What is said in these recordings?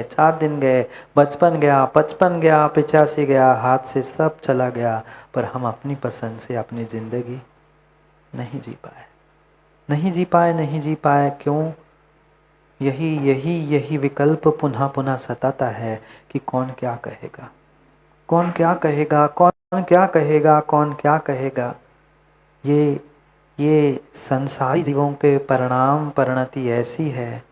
गए, 4 दिन गए, बचपन गया, 55 गया, 85 गया, हाथ से सब चला गया, पर हम अपनी पसंद से अपनी ज़िंदगी नहीं जी पाए, नहीं जी पाए, नहीं जी पाए। क्यों? यही यही यही विकल्प पुनः पुनः सताता है कि कौन क्या कहेगा, कौन क्या कहेगा, कौन क्या कहेगा, कौन क्या कहेगा। ये संसारी जीवों के परिणाम परिणति ऐसी है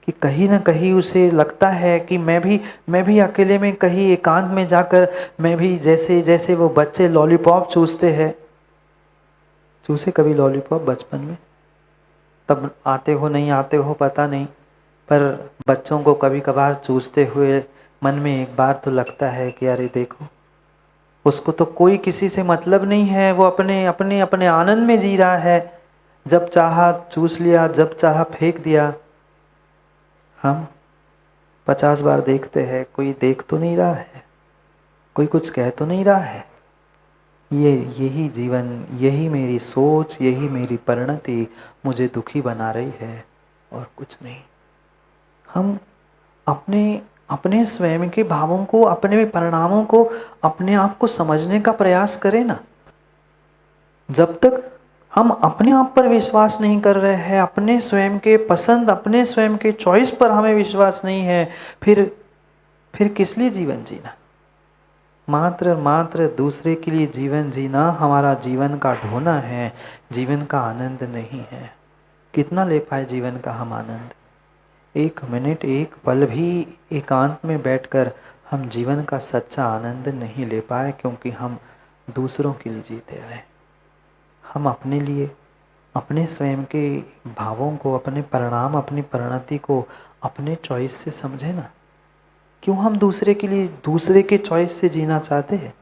कि कहीं ना कहीं उसे लगता है कि मैं भी अकेले में कहीं एकांत में जाकर मैं भी जैसे जैसे वो बच्चे लॉलीपॉप चूसते हैं, चूसे कभी लॉलीपॉप बचपन में? तब आते हो नहीं आते हो पता नहीं, पर बच्चों को कभी कभार चूसते हुए मन में एक बार तो लगता है कि अरे देखो, उसको तो कोई किसी से मतलब नहीं है, वो अपने अपने अपने आनंद में जी रहा है, जब चाहा चूस लिया, जब चाहा फेंक दिया। हम 50 बार देखते हैं, कोई देख तो नहीं रहा है, कोई कुछ कह तो नहीं रहा है। यही जीवन, यही मेरी सोच, यही मेरी परिणति मुझे दुखी बना रही है और कुछ नहीं। हम अपने अपने स्वयं के भावों को, अपने परिणामों को, अपने आप को समझने का प्रयास करें ना। जब तक हम अपने आप पर विश्वास नहीं कर रहे हैं, अपने स्वयं के पसंद, अपने स्वयं के चॉइस पर हमें विश्वास नहीं है, फिर किस लिए जीवन जीना? मात्र मात्र दूसरे के लिए जीवन जीना हमारा जीवन का ढोना है, जीवन का आनंद नहीं है। कितना ले पाए जीवन का हम आनंद? 1 मिनट, 1 पल भी एकांत में बैठकर हम जीवन का सच्चा आनंद नहीं ले पाए, क्योंकि हम दूसरों के लिए जीते आए। हम अपने लिए, अपने स्वयं के भावों को, अपने परिणाम, अपनी परिणति को अपने चॉइस से समझे ना। क्यों हम दूसरे के लिए, दूसरे के चॉइस से जीना चाहते हैं?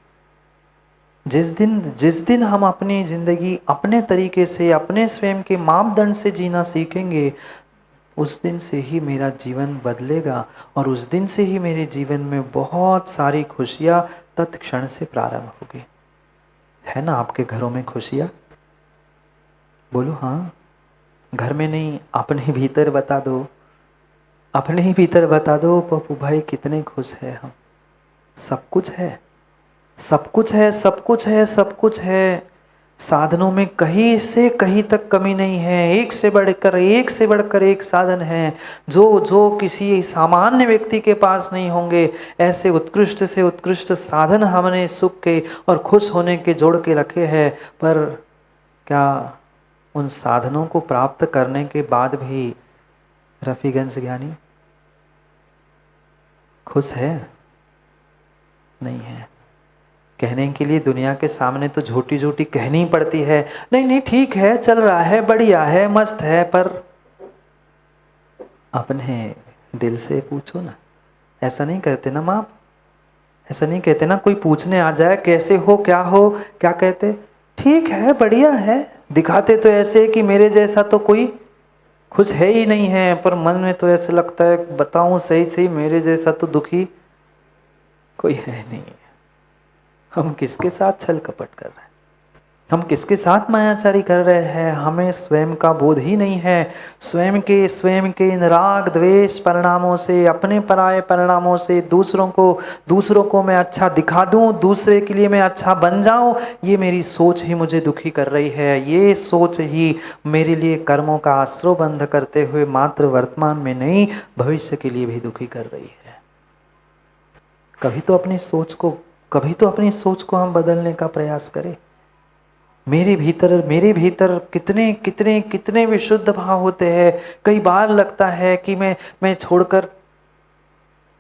जिस दिन हम अपनी ज़िंदगी अपने तरीके से, अपने स्वयं के मापदंड से जीना सीखेंगे, उस दिन से ही मेरा जीवन बदलेगा और उस दिन से ही मेरे जीवन में बहुत सारी खुशियाँ तत्क्षण से प्रारंभ होगी। है ना आपके घरों में खुशियाँ? बोलो हाँ। घर में नहीं, अपने भीतर बता दो, अपने ही भीतर बता दो, पप्पू भाई कितने खुश हैं हम। सब कुछ है, सब कुछ है, सब कुछ है, सब कुछ है। साधनों में कहीं से कहीं तक कमी नहीं है, एक से बढ़कर एक साधन है जो जो किसी सामान्य व्यक्ति के पास नहीं होंगे। ऐसे उत्कृष्ट से उत्कृष्ट साधन हमने सुख के और खुश होने के जोड़ के रखे हैं, पर क्या उन साधनों को प्राप्त करने के बाद भी रफीगंज ज्ञानी खुश है? नहीं है। कहने के लिए दुनिया के सामने तो झूठी झूठी कहनी पड़ती है, नहीं नहीं ठीक है, चल रहा है, बढ़िया है, मस्त है, पर अपने दिल से पूछो ना। ऐसा नहीं कहते ना माँ, ऐसा नहीं कहते ना, कोई पूछने आ जाए कैसे हो, क्या कहते? ठीक है, बढ़िया है। दिखाते तो ऐसे कि मेरे जैसा तो कोई खुश है ही नहीं है, पर मन में तो ऐसा लगता है, बताऊं सही सही, मेरे जैसा तो दुखी कोई है नहीं। हम किसके साथ छल कपट कर रहे हैं? हम किसके साथ मायाचारी कर रहे हैं? हमें स्वयं का बोध ही नहीं है। स्वयं के इन राग द्वेष परिणामों से, अपने पराये परिणामों से दूसरों को मैं अच्छा दिखा दूं, दूसरे के लिए मैं अच्छा बन जाऊं, ये मेरी सोच ही मुझे दुखी कर रही है। ये सोच ही मेरे लिए कर्मों का आश्रय बंध करते हुए मात्र वर्तमान में नहीं, भविष्य के लिए भी दुखी कर रही है। कभी तो अपनी सोच को हम बदलने का प्रयास करें। मेरे भीतर कितने कितने कितने विशुद्ध भाव होते हैं। कई बार लगता है कि मैं छोड़कर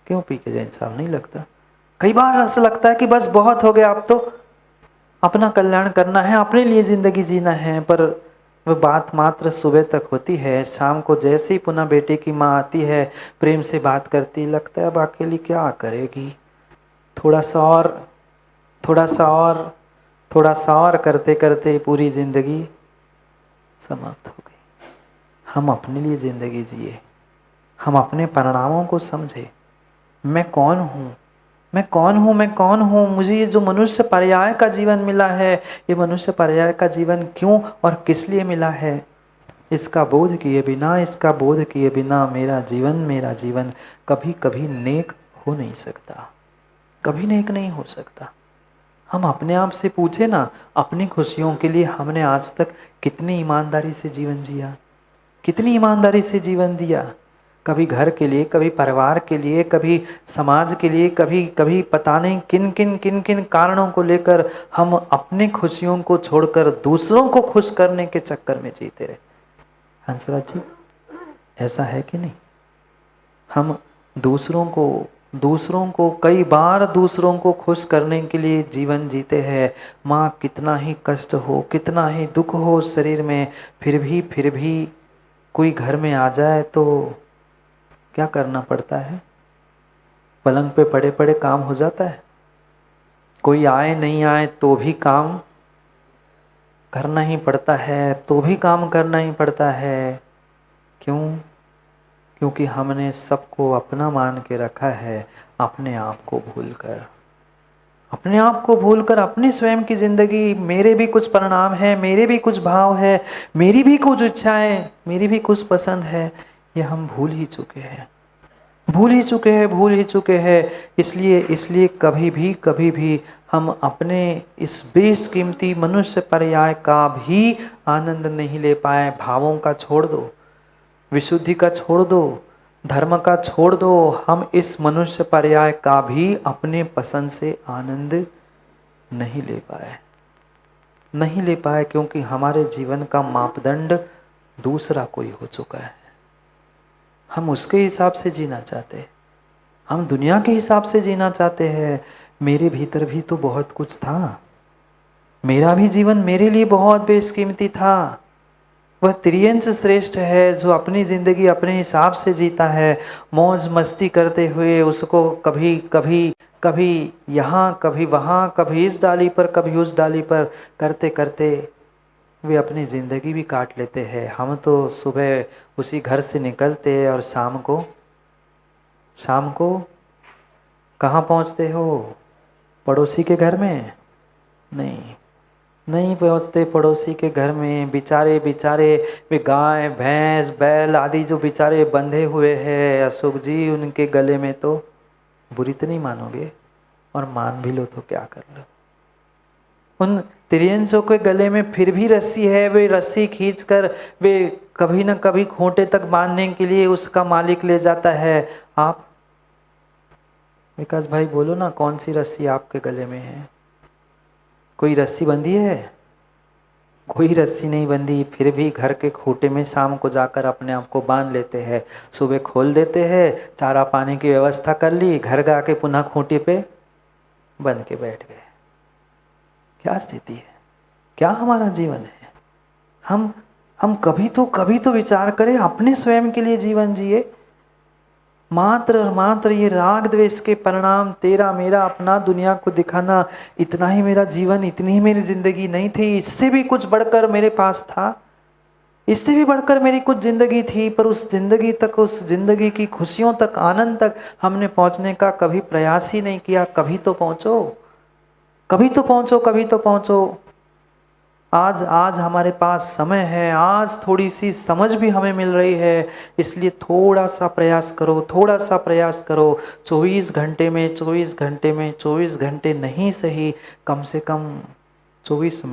क्यों पी के जैन साहब, नहीं लगता? कई बार ऐसा लगता है कि बस बहुत हो गया, अब तो अपना कल्याण करना है, अपने लिए जिंदगी जीना है। पर वह बात मात्र सुबह तक होती है। शाम को जैसे ही पुनः बेटे की माँ आती है, प्रेम से बात करती, लगता है अब अकेली क्या करेगी, थोड़ा सा और करते करते पूरी जिंदगी समाप्त हो गई। हम अपने लिए जिंदगी जिए, हम अपने परिणामों को समझे। मैं कौन हूँ? मुझे ये जो मनुष्य पर्याय का जीवन मिला है, ये मनुष्य पर्याय का जीवन क्यों और किस लिए मिला है? इसका बोध किए बिना, इसका बोध किए बिना मेरा जीवन कभी कभी नेक हो नहीं सकता, कभी नेक नहीं हो सकता। हम अपने आप से पूछे ना, अपनी खुशियों के लिए हमने आज तक कितनी ईमानदारी से जीवन जिया, कितनी ईमानदारी से जीवन दिया। कभी घर के लिए, कभी परिवार के लिए, कभी समाज के लिए, कभी कभी पता नहीं किन किन कारणों को लेकर हम अपनी खुशियों को छोड़कर दूसरों को खुश करने के चक्कर में जीते रहे। हंसराज जी, ऐसा है कि नहीं? हम दूसरों को कई बार दूसरों को खुश करने के लिए जीवन जीते हैं। माँ कितना ही कष्ट हो, कितना ही दुख हो शरीर में, फिर भी कोई घर में आ जाए तो क्या करना पड़ता है? पलंग पे पड़े पड़े काम हो जाता है। कोई आए नहीं आए तो भी काम करना ही पड़ता है, तो भी काम करना ही पड़ता है। क्यों? क्योंकि हमने सबको अपना मान के रखा है, अपने आप को भूलकर, अपने आप को भूलकर अपनी स्वयं की जिंदगी, मेरे भी कुछ परिणाम है, मेरे भी कुछ भाव है, मेरी भी कुछ इच्छाएं, मेरी भी कुछ पसंद है, ये हम भूल ही चुके हैं, भूल ही चुके हैं। इसलिए कभी भी हम अपने इस बेशकीमती मनुष्य पर्याय का भी आनंद नहीं ले पाए। भावों का छोड़ दो, विशुद्धि का छोड़ दो, धर्म का छोड़ दो, हम इस मनुष्य पर्याय का भी अपने पसंद से आनंद नहीं ले पाए, क्योंकि हमारे जीवन का मापदंड दूसरा कोई हो चुका है। हम उसके हिसाब से जीना चाहते हैं, हम दुनिया के हिसाब से जीना चाहते हैं। मेरे भीतर भी तो बहुत कुछ था, मेरा भी जीवन मेरे लिए बहुत बेशकीमती था। वह त्रियंश श्रेष्ठ है जो अपनी जिंदगी अपने हिसाब से जीता है, मौज मस्ती करते हुए उसको कभी यहाँ, कभी वहाँ, कभी इस डाली पर, कभी उस डाली पर करते करते वे अपनी ज़िंदगी भी काट लेते हैं। हम तो सुबह उसी घर से निकलते हैं और शाम को कहाँ पहुँचते हो? पड़ोसी के घर में? नहीं पहुँचते पड़ोसी के घर में। बेचारे वे गाय भैंस बैल आदि जो बेचारे बंधे हुए हैं अशोक जी, उनके गले में तो बुरी तो नहीं मानोगे, और मान भी लो तो क्या कर लो, उन त्रियंशों के गले में फिर भी रस्सी है। वे रस्सी खींचकर वे कभी न कभी खूंटे तक बांधने के लिए उसका मालिक ले जाता है। आप विकास भाई बोलो ना, कौन सी रस्सी आपके गले में है? कोई रस्सी बंधी है? कोई रस्सी नहीं बंधी, फिर भी घर के खूंटे में शाम को जाकर अपने आप को बांध लेते हैं। सुबह खोल देते हैं, चारा पानी की व्यवस्था कर ली, घर जा के पुनः खूंटे पे बंध के बैठ गए। क्या स्थिति है? क्या हमारा जीवन है? हम कभी तो विचार करें, अपने स्वयं के लिए जीवन जिए। मात्र और मात्र ये राग द्वेष के परिणाम, तेरा मेरा अपना दुनिया को दिखाना, इतना ही मेरा जीवन, इतनी ही मेरी जिंदगी नहीं थी। इससे भी कुछ बढ़कर मेरे पास था, इससे भी बढ़कर मेरी कुछ जिंदगी थी, पर उस जिंदगी तक, उस जिंदगी की खुशियों तक, आनंद तक हमने पहुंचने का कभी प्रयास ही नहीं किया। कभी तो पहुंचो। आज हमारे पास समय है, आज थोड़ी सी समझ भी हमें मिल रही है, इसलिए थोड़ा सा प्रयास करो। 24 घंटे नहीं सही, कम से कम 24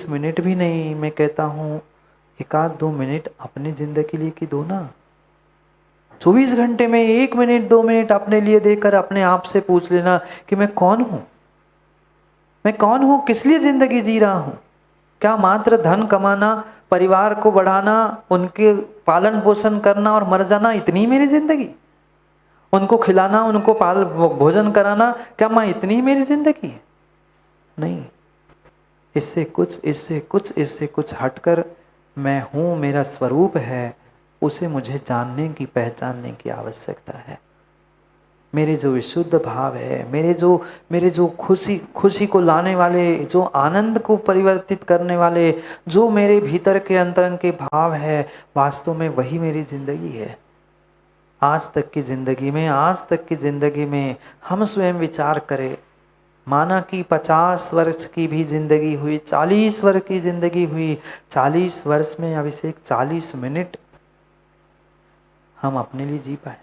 मिनट भी नहीं, मैं कहता हूँ 1-2 मिनट अपनी जिंदगी लिए की दो ना। 24 घंटे में 1 मिनट 2 मिनट अपने लिए देकर अपने आप से पूछ लेना कि मैं कौन हूँ, किस लिए जिंदगी जी रहा हूँ। क्या मात्र धन कमाना, परिवार को बढ़ाना, उनके पालन पोषण करना और मर जाना, इतनी मेरी जिंदगी? उनको खिलाना, उनको भोजन कराना, क्या माँ इतनी ही मेरी जिंदगी है? नहीं, इससे कुछ हटकर मैं हूँ, मेरा स्वरूप है, उसे मुझे जानने की, पहचानने की आवश्यकता है। मेरे जो विशुद्ध भाव है, मेरे जो खुशी को लाने वाले, जो आनंद को परिवर्तित करने वाले, जो मेरे भीतर के अंतरंग के भाव है, वास्तव में वही मेरी जिंदगी है। आज तक की जिंदगी में हम स्वयं विचार करें, माना कि 50 वर्ष की भी जिंदगी हुई, 40 वर्ष की जिंदगी हुई, 40 वर्ष में अभिषेक 40 मिनट हम अपने लिए जी पाए।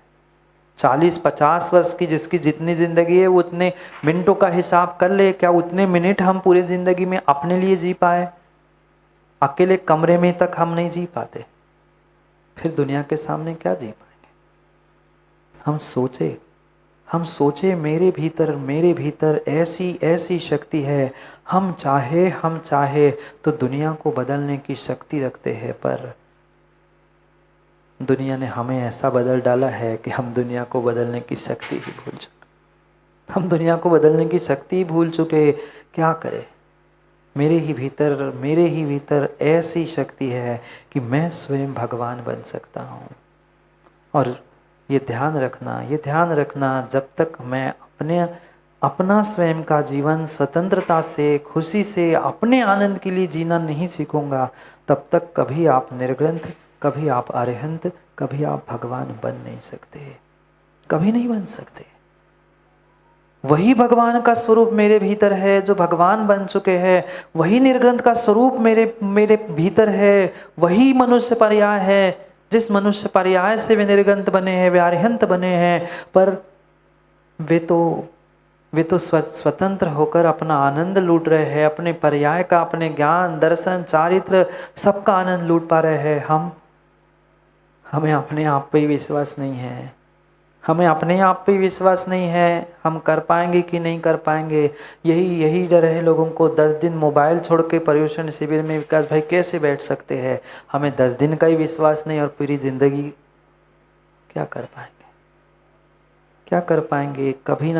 40-50 वर्ष की जिसकी जितनी जिंदगी है वो उतने मिनटों का हिसाब कर ले, क्या उतने मिनट हम पूरे जिंदगी में अपने लिए जी पाए? अकेले कमरे में तक हम नहीं जी पाते, फिर दुनिया के सामने क्या जी पाएंगे? हम सोचे मेरे भीतर ऐसी ऐसी शक्ति है, हम चाहे तो दुनिया को बदलने की शक्ति रखते हैं, पर दुनिया ने हमें ऐसा बदल डाला है कि हम दुनिया को बदलने की शक्ति ही भूल चुके। हम दुनिया को बदलने की शक्ति ही भूल चुके। क्या करें? मेरे ही भीतर ऐसी शक्ति है कि मैं स्वयं भगवान बन सकता हूँ। और ये ध्यान रखना, जब तक मैं अपना स्वयं का जीवन स्वतंत्रता से, खुशी से, अपने आनंद के लिए जीना नहीं सीखूंगा, तब तक कभी आप निर्ग्रंथ, कभी आप अरिहंत, कभी आप भगवान बन नहीं सकते, कभी नहीं बन सकते। वही भगवान का स्वरूप मेरे भीतर है जो भगवान बन चुके हैं, वही निर्ग्रंथ का स्वरूप मेरे भीतर है, वही मनुष्य पर्याय है। जिस मनुष्य पर्याय से वे निर्ग्रंथ बने हैं, वे अरिहंत बने हैं, पर वे तो स्वतंत्र होकर अपना आनंद लूट रहे हैं, अपने पर्याय का, अपने ज्ञान, दर्शन, चारित्र सबका आनंद लूट पा रहे हैं। हमें अपने आप पे ही विश्वास नहीं है, हम कर पाएंगे कि नहीं कर पाएंगे। यही डर है लोगों को। 10 दिन मोबाइल छोड़ के पर्युषण शिविर में विकास भाई कैसे बैठ सकते हैं? हमें 10 दिन का ही विश्वास नहीं, और पूरी जिंदगी क्या कर पाएंगे? कभी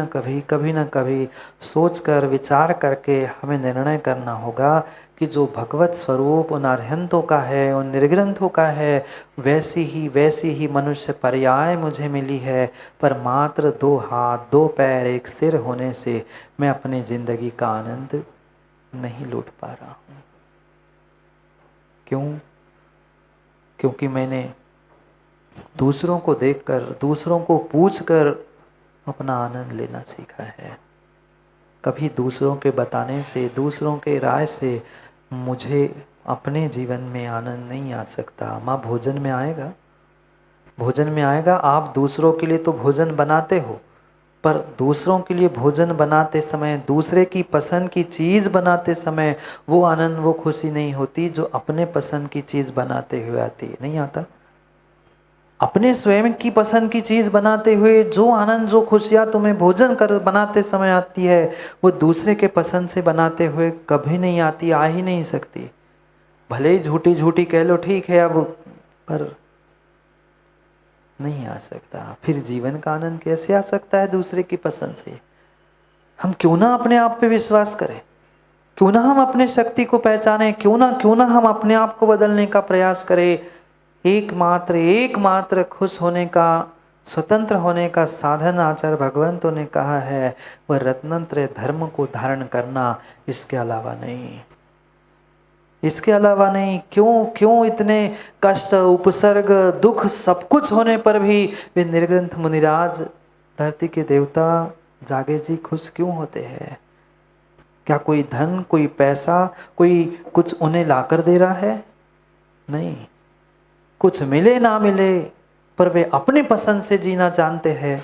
ना कभी सोचकर, विचार करके हमें निर्णय करना होगा कि जो भगवत स्वरूप उन अरिहंतों का है, उन निर्ग्रंथों का है, वैसी ही मनुष्य पर्याय मुझे मिली है, पर मात्र 2 हाथ, 2 पैर, 1 सिर होने से मैं अपनी जिंदगी का आनंद नहीं लूट पा रहा हूँ। क्यों? क्योंकि मैंने दूसरों को देखकर, दूसरों को पूछकर अपना आनंद लेना सीखा है। कभी दूसरों के बताने से, दूसरों के राय से मुझे अपने जीवन में आनंद नहीं आ सकता। माँ भोजन में आएगा। आप दूसरों के लिए तो भोजन बनाते हो, पर दूसरों के लिए भोजन बनाते समय, दूसरे की पसंद की चीज़ बनाते समय वो आनंद, वो खुशी नहीं होती जो अपने पसंद की चीज़ बनाते हुए आती है। नहीं आता। अपने स्वयं की पसंद की चीज़ बनाते हुए जो आनंद, जो खुशियाँ तुम्हें भोजन बनाते समय आती है, वो दूसरे के पसंद से बनाते हुए कभी नहीं आती, आ ही नहीं सकती। भले ही झूठी कह लो, ठीक है अब, पर नहीं आ सकता। फिर जीवन का आनंद कैसे आ सकता है दूसरे की पसंद से? हम क्यों ना अपने आप पे विश्वास करें, क्यों ना हम अपने शक्ति को पहचानें, क्यों ना हम अपने आप को बदलने का प्रयास करें। एकमात्र खुश होने का, स्वतंत्र होने का साधन आचार्य भगवंतों ने कहा है, वह रत्नत्रय धर्म को धारण करना, इसके अलावा नहीं। क्यों इतने कष्ट, उपसर्ग, दुख सब कुछ होने पर भी वे निर्ग्रंथ मुनिराज, धरती के देवता जागे जी खुश क्यों होते हैं? क्या कोई धन, कोई पैसा, कोई कुछ उन्हें लाकर दे रहा है? नहीं। कुछ मिले ना मिले, पर वे अपनी पसंद से जीना जानते हैं,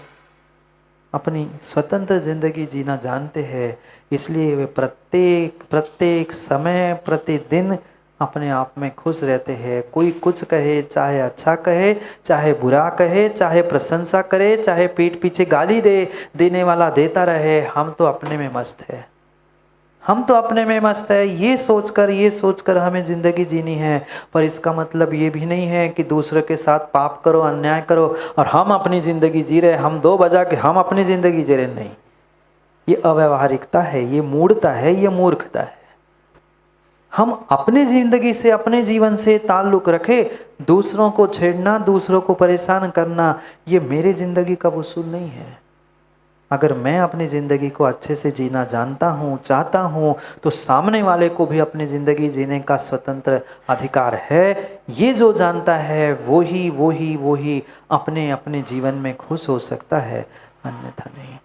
अपनी स्वतंत्र जिंदगी जीना जानते हैं। इसलिए वे प्रत्येक समय, प्रतिदिन अपने आप में खुश रहते हैं। कोई कुछ कहे, चाहे अच्छा कहे, चाहे बुरा कहे, चाहे प्रशंसा करे, चाहे पीठ पीछे गाली देने वाला देता रहे, हम तो अपने में मस्त है। ये सोचकर हमें जिंदगी जीनी है। पर इसका मतलब ये भी नहीं है कि दूसरे के साथ पाप करो, अन्याय करो और हम अपनी जिंदगी जी रहे, हम 2 बजा के हम अपनी जिंदगी जी रहे। नहीं, ये अव्यवहारिकता है, ये मूढ़ता है, ये मूर्खता है। हम अपनी जिंदगी से, अपने जीवन से ताल्लुक रखे। दूसरों को छेड़ना, दूसरों को परेशान करना, ये मेरी जिंदगी का वसूल नहीं है। अगर मैं अपनी ज़िंदगी को अच्छे से जीना जानता हूँ, चाहता हूँ, तो सामने वाले को भी अपनी ज़िंदगी जीने का स्वतंत्र अधिकार है। ये जो जानता है वो ही अपने जीवन में खुश हो सकता है, अन्यथा नहीं।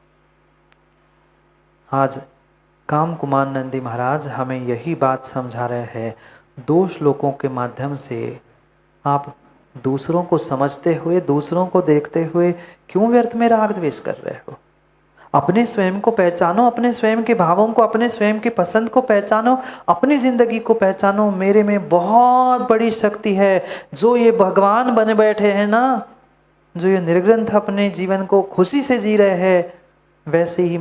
आज काम कुमार नंदी महाराज हमें यही बात समझा रहे हैं। 2 श्लोकों के माध्यम से आप दूसरों को समझते हुए, दूसरों को देखते हुए क्यों व्यर्थ में राग द्वेष कर रहे हो? अपने स्वयं को पहचानो, अपने स्वयं के भावों को, अपने स्वयं की पसंद को पहचानो, अपनी जिंदगी को पहचानो। मेरे में बहुत बड़ी शक्ति है। जो ये भगवान बने बैठे हैं ना, जो ये निर्ग्रंथ अपने जीवन को खुशी से जी रहे हैं, वैसे ही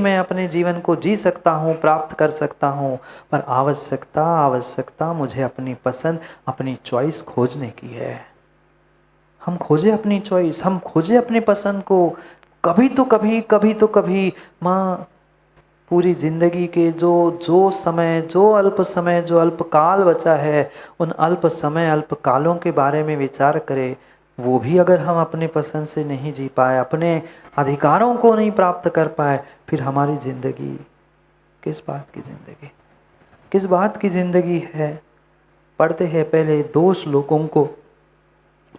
मैं अपने जीवन को जी सकता हूँ, प्राप्त कर सकता हूँ। पर आवश्यकता मुझे अपनी पसंद, अपनी चॉइस खोजने की है। हम खोजे अपनी चॉइस, हम खोजे अपनी पसंद को। कभी तो कभी माँ पूरी जिंदगी के जो समय, जो अल्प काल बचा है, उन अल्प समय, अल्प कालों के बारे में विचार करें। वो भी अगर हम अपने पसंद से नहीं जी पाए, अपने अधिकारों को नहीं प्राप्त कर पाए, फिर हमारी जिंदगी किस बात की जिंदगी है? पढ़ते हैं पहले 2 श्लोकों को,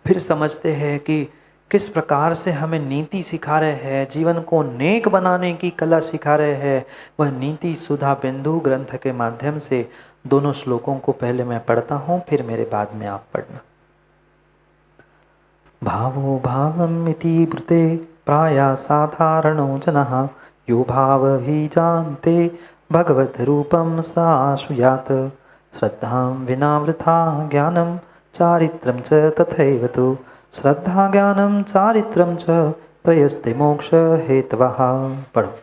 फिर समझते हैं कि किस प्रकार से हमें नीति सिखा रहे हैं, जीवन को नेक बनाने की कला सिखा रहे हैं। वह नीति सुधा बिंदु ग्रंथ के माध्यम से 2 श्लोकों को पहले मैं पढ़ता हूँ, फिर मेरे बाद में आप पढ़ना। भावो भावम् इति ब्रूते प्रायः साधारणो जनः यो भावभिजानते भगवद् रूपं साश्रुयात् श्रद्धां विना वृथा ज्ञानं चारित्रं च तथैव तु श्रद्धा ज्ञानम चारित्रम च त्रयस्ते मोक्ष हेतवः। पढ़ो।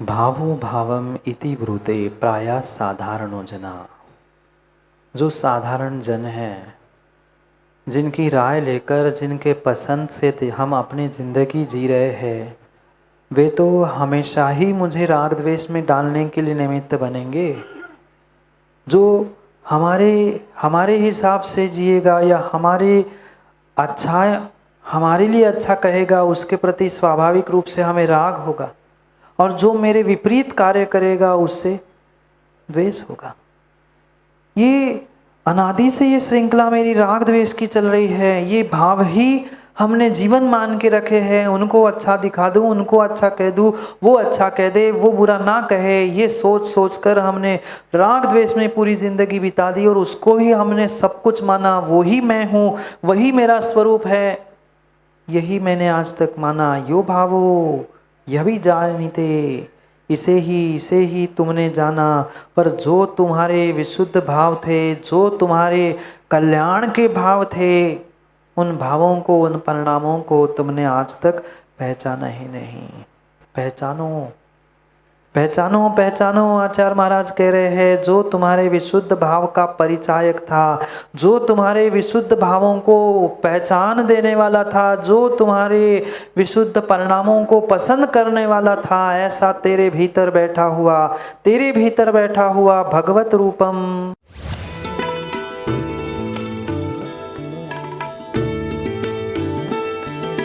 भावो भावम इति ब्रूते प्रायः साधारणो जना। जो साधारण जन हैं, जिनकी राय लेकर, जिनके पसंद से हम अपनी जिंदगी जी रहे हैं, वे तो हमेशा ही मुझे राग द्वेष में डालने के लिए निमित्त बनेंगे। जो हमारे हिसाब से जिएगा या हमारे लिए अच्छा कहेगा, उसके प्रति स्वाभाविक रूप से हमें राग होगा, और जो मेरे विपरीत कार्य करेगा उससे द्वेष होगा। ये अनादि से ये श्रृंखला मेरी राग द्वेष की चल रही है। ये भाव ही हमने जीवन मान के रखे हैं। उनको अच्छा दिखा दूं, उनको अच्छा कह दूं, वो अच्छा कह दे, वो बुरा ना कहे, ये सोच कर हमने राग द्वेष में पूरी जिंदगी बिता दी, और उसको ही हमने सब कुछ माना। वो ही मैं हूँ, वही मेरा स्वरूप है, यही मैंने आज तक माना। यो भावो यह भी जानते, इसे ही तुमने जाना। पर जो तुम्हारे विशुद्ध भाव थे, जो तुम्हारे कल्याण के भाव थे, उन भावों को, उन परिणामों को तुमने आज तक पहचाना ही नहीं। पहचानो। आचार्य महाराज कह रहे हैं, जो तुम्हारे विशुद्ध भाव का परिचायक था, जो तुम्हारे विशुद्ध भावों को पहचान देने वाला था, जो तुम्हारे विशुद्ध परिणामों को पसंद करने वाला था, ऐसा तेरे भीतर बैठा हुआ भगवत रूपम